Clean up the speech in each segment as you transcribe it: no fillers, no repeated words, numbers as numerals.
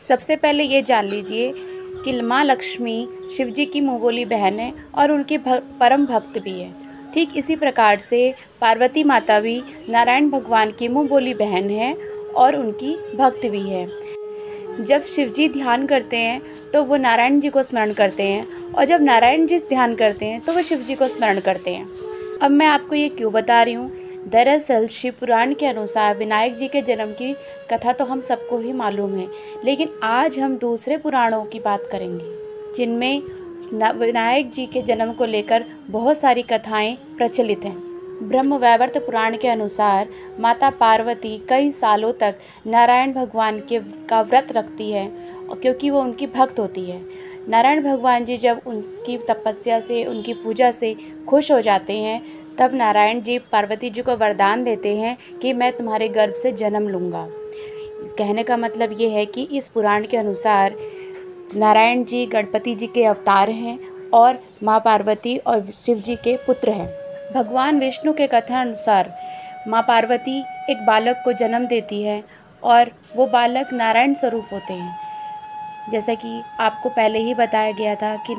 सबसे पहले ये जान लीजिए कि माँ लक्ष्मी शिव जी की मुँह बोली बहन है और उनकी परम भक्त भी है। ठीक इसी प्रकार से पार्वती माता भी नारायण भगवान की मुँह बोली बहन है और उनकी भक्त भी है। जब शिव जी ध्यान करते हैं तो वो नारायण जी को स्मरण करते हैं, और जब नारायण जी ध्यान करते हैं तो वो शिव जी को स्मरण करते हैं। अब मैं आपको ये क्यों बता रही हूँ। दरअसल शिव पुराण के अनुसार विनायक जी के जन्म की कथा तो हम सबको ही मालूम है, लेकिन आज हम दूसरे पुराणों की बात करेंगे जिनमें विनायक जी के जन्म को लेकर बहुत सारी कथाएं प्रचलित हैं। ब्रह्मवैवर्त पुराण के अनुसार माता पार्वती कई सालों तक नारायण भगवान का व्रत रखती है, क्योंकि वो उनकी भक्त होती है। नारायण भगवान जी जब उनकी तपस्या से, उनकी पूजा से खुश हो जाते हैं, तब नारायण जी पार्वती जी को वरदान देते हैं कि मैं तुम्हारे गर्भ से जन्म लूँगा। कहने का मतलब ये है कि इस पुराण के अनुसार नारायण जी गणपति जी के अवतार हैं और माँ पार्वती और शिव जी के पुत्र हैं। भगवान विष्णु के कथा अनुसार माँ पार्वती एक बालक को जन्म देती है और वो बालक नारायण स्वरूप होते हैं। जैसा कि आपको पहले ही बताया गया था कि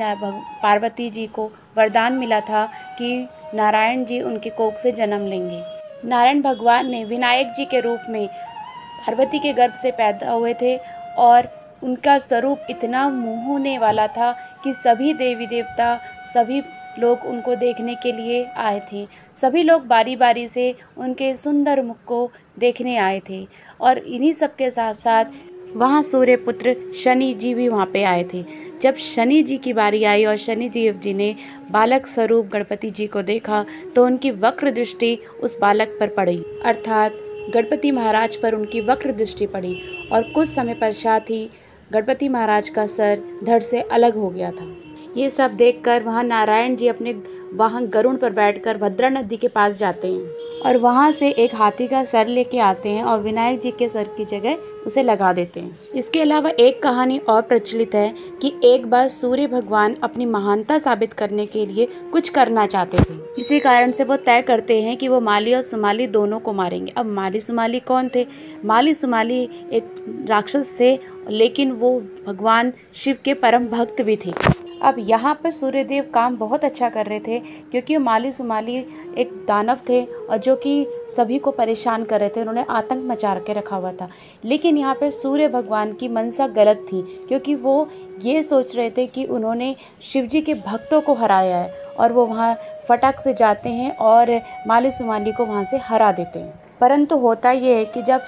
पार्वती जी को वरदान मिला था कि नारायण जी उनके कोख से जन्म लेंगे। नारायण भगवान ने विनायक जी के रूप में पार्वती के गर्भ से पैदा हुए थे और उनका स्वरूप इतना मोहने वाला था कि सभी देवी देवता, सभी लोग उनको देखने के लिए आए थे। सभी लोग बारी बारी से उनके सुंदर मुख को देखने आए थे, और इन्हीं सब के साथ साथ वहाँ सूर्य पुत्र शनि जी भी वहाँ पे आए थे। जब शनि जी की बारी आई और शनि देव जी ने बालक स्वरूप गणपति जी को देखा तो उनकी वक्र दृष्टि उस बालक पर पड़ी, अर्थात गणपति महाराज पर उनकी वक्र दृष्टि पड़ी, और कुछ समय पश्चात ही गणपति महाराज का सर धड़ से अलग हो गया था। ये सब देखकर वहाँ नारायण जी अपने वाहन गरुड़ पर बैठकर भद्रा नदी के पास जाते हैं और वहाँ से एक हाथी का सर लेके आते हैं और विनायक जी के सर की जगह उसे लगा देते हैं। इसके अलावा एक कहानी और प्रचलित है कि एक बार सूर्य भगवान अपनी महानता साबित करने के लिए कुछ करना चाहते थे। इसी कारण से वो तय करते हैं कि वो माली और सुमाली दोनों को मारेंगे। अब माली सुमाली कौन थे? माली सुमाली एक राक्षस थे, लेकिन वो भगवान शिव के परम भक्त भी थे। अब यहाँ पर सूर्यदेव काम बहुत अच्छा कर रहे थे, क्योंकि माली सुमाली एक दानव थे और जो कि सभी को परेशान कर रहे थे, उन्होंने आतंक मचा के रखा हुआ था। लेकिन यहाँ पे सूर्य भगवान की मनसा गलत थी, क्योंकि वो ये सोच रहे थे कि उन्होंने शिव जी के भक्तों को हराया है, और वो वहाँ फटक से जाते हैं और माली सुमाली को वहाँ से हरा देते हैं। परंतु होता ये है कि जब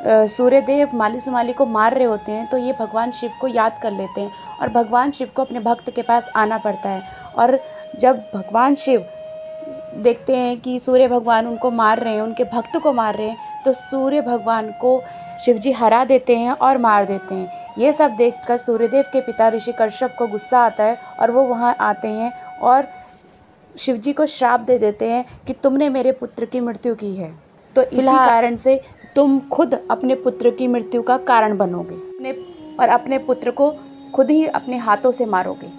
सूर्यदेव माली सुमाली को मार रहे होते हैं तो ये भगवान शिव को याद कर लेते हैं, और भगवान शिव को अपने भक्त के पास आना पड़ता है। और जब भगवान शिव देखते हैं कि सूर्य भगवान उनको मार रहे हैं, उनके भक्त को मार रहे हैं, तो सूर्य भगवान को शिव जी हरा देते हैं और मार देते हैं। ये सब देखकर सूर्यदेव के पिता ऋषि कश्यप को गुस्सा आता है और वो वहाँ आते हैं और शिव जी को श्राप दे देते हैं कि तुमने मेरे पुत्र की मृत्यु की है, तो इसी कारण से तुम खुद अपने पुत्र की मृत्यु का कारण बनोगे और अपने पुत्र को खुद ही अपने हाथों से मारोगे।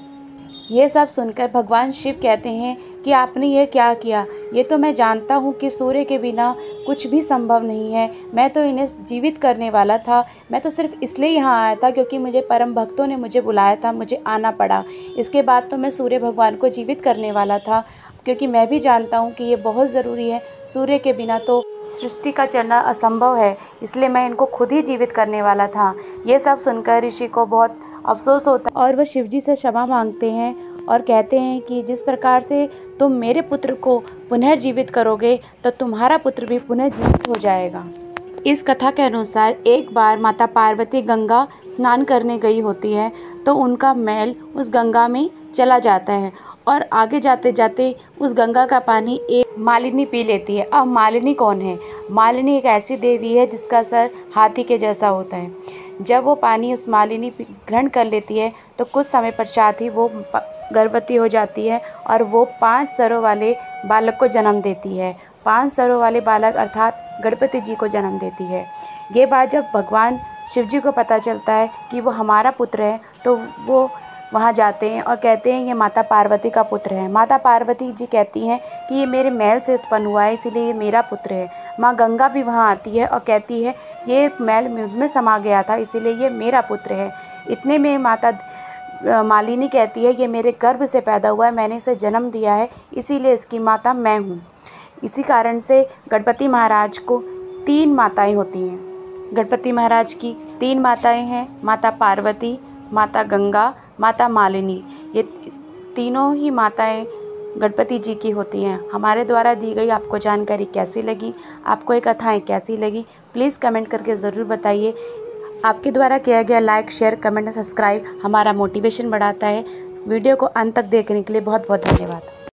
ये सब सुनकर भगवान शिव कहते हैं कि आपने ये क्या किया? ये तो मैं जानता हूँ कि सूर्य के बिना कुछ भी संभव नहीं है। मैं तो इन्हें जीवित करने वाला था। मैं तो सिर्फ इसलिए यहाँ आया था क्योंकि मुझे परम भक्तों ने मुझे बुलाया था, मुझे आना पड़ा। इसके बाद तो मैं सूर्य भगवान को जीवित करने वाला था, क्योंकि मैं भी जानता हूँ कि ये बहुत ज़रूरी है। सूर्य के बिना तो सृष्टि का चलना असंभव है, इसलिए मैं इनको खुद ही जीवित करने वाला था। ये सब सुनकर ऋषि को बहुत अफसोस होता है और वह शिव जी से क्षमा मांगते हैं और कहते हैं कि जिस प्रकार से तुम मेरे पुत्र को पुनर्जीवित करोगे तो तुम्हारा पुत्र भी पुनर्जीवित हो जाएगा। इस कथा के अनुसार एक बार माता पार्वती गंगा स्नान करने गई होती है, तो उनका मैल उस गंगा में चला जाता है और आगे जाते जाते उस गंगा का पानी एक मालिनी पी लेती है। अब मालिनी कौन है? मालिनी एक ऐसी देवी है जिसका सर हाथी के जैसा होता है। जब वो पानी उस मालिनी ग्रहण कर लेती है तो कुछ समय पश्चात ही वो गर्भवती हो जाती है और वो 5 सरों वाले बालक को जन्म देती है। 5 सरों वाले बालक अर्थात गणपति जी को जन्म देती है। ये बात जब भगवान शिव जी को पता चलता है कि वो हमारा पुत्र है, तो वो वहाँ जाते हैं और कहते हैं ये माता पार्वती का पुत्र है। माता पार्वती जी कहती हैं कि ये मेरे मैल से उत्पन्न हुआ है, इसीलिए ये मेरा पुत्र है। माँ गंगा भी वहाँ आती है और कहती है ये मैल मुझ में समा गया था, इसीलिए ये मेरा पुत्र है। इतने में माता मालिनी कहती है ये मेरे गर्भ से पैदा हुआ है, मैंने इसे जन्म दिया है, इसीलिए इसकी माता मैं हूँ। इसी कारण से गणपति महाराज को 3 माताएं होती हैं। गणपति महाराज की 3 माताएं हैं, माता पार्वती, माता गंगा, माता मालिनी। ये तीनों ही माताएं गणपति जी की होती हैं। हमारे द्वारा दी गई आपको जानकारी कैसी लगी, आपको ये कथाएँ कैसी लगी, प्लीज़ कमेंट करके ज़रूर बताइए। आपके द्वारा किया गया लाइक, शेयर, कमेंट और सब्सक्राइब हमारा मोटिवेशन बढ़ाता है। वीडियो को अंत तक देखने के लिए बहुत बहुत धन्यवाद।